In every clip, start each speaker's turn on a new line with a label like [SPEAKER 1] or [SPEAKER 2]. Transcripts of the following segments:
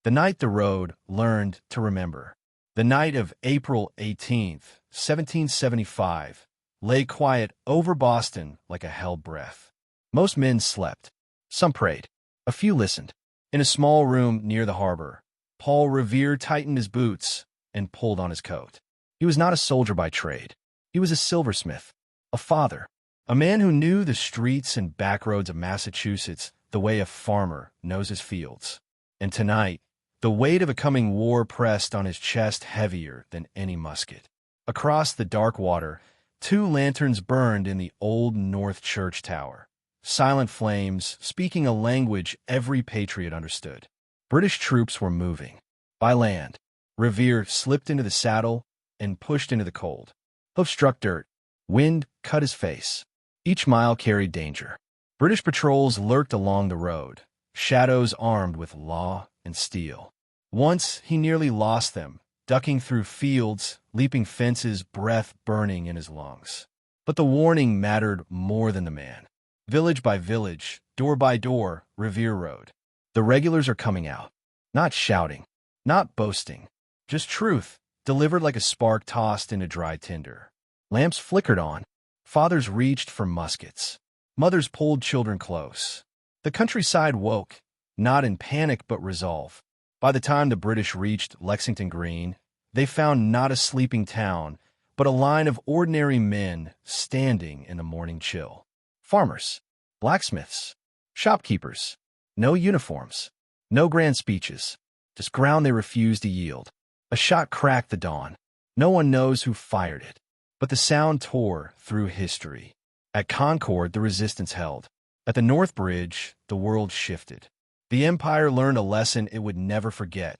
[SPEAKER 1] The night the road learned to remember. The night of April 18th, 1775, lay quiet over Boston like a held breath. Most men slept. Some prayed. A few listened. In a small room near the harbor, Paul Revere tightened his boots and pulled on his coat. He was not a soldier by trade. He was a silversmith, a father, a man who knew the streets and backroads of Massachusetts the way a farmer knows his fields. And tonight, the weight of a coming war pressed on his chest heavier than any musket. Across the dark water, 2 lanterns burned in the old North Church tower. Silent flames, speaking a language every patriot understood. British troops were moving. By land, Revere slipped into the saddle and pushed into the cold. Hoof struck dirt. Wind cut his face. Each mile carried danger. British patrols lurked along the road, shadows armed with law and steel. Once he nearly lost them, ducking through fields, leaping fences, breath burning in his lungs. But the warning mattered more than the man. Village by village, door by door, Revere rode. The regulars are coming out. Not shouting, not boasting, just truth, delivered like a spark tossed into dry tinder. Lamps flickered on. Fathers reached for muskets. Mothers pulled children close. The countryside woke, not in panic but resolve. By the time the British reached Lexington Green, they found not a sleeping town, but a line of ordinary men standing in the morning chill. Farmers, blacksmiths, shopkeepers. No uniforms, no grand speeches, just ground they refused to yield. A shot cracked the dawn. No one knows who fired it, but the sound tore through history. At Concord, the resistance held. At the North Bridge, the world shifted. The empire learned a lesson it would never forget,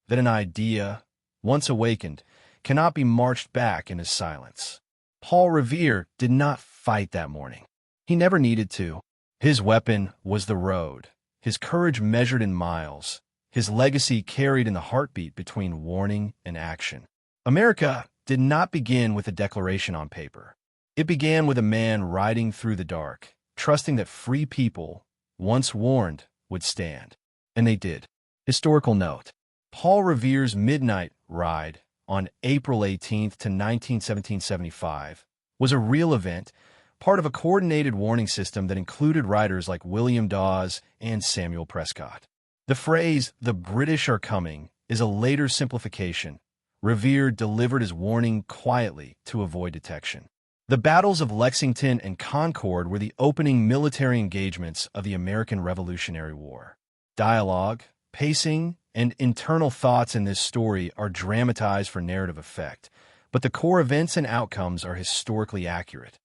[SPEAKER 1] that an idea, once awakened, cannot be marched back in his silence. Paul Revere did not fight that morning. He never needed to. His weapon was the road, his courage measured in miles, his legacy carried in the heartbeat between warning and action. America did not begin with a declaration on paper. It began with a man riding through the dark, trusting that free people, once warned, would stand. And they did. Historical note: Paul Revere's midnight ride on April 18th to 1775 was a real event, part of a coordinated warning system that included riders like William Dawes and Samuel Prescott. The phrase, "the British are coming," is a later simplification. Revere delivered his warning quietly to avoid detection. The battles of Lexington and Concord were the opening military engagements of the American Revolutionary War. Dialogue, pacing, and internal thoughts in this story are dramatized for narrative effect, but the core events and outcomes are historically accurate.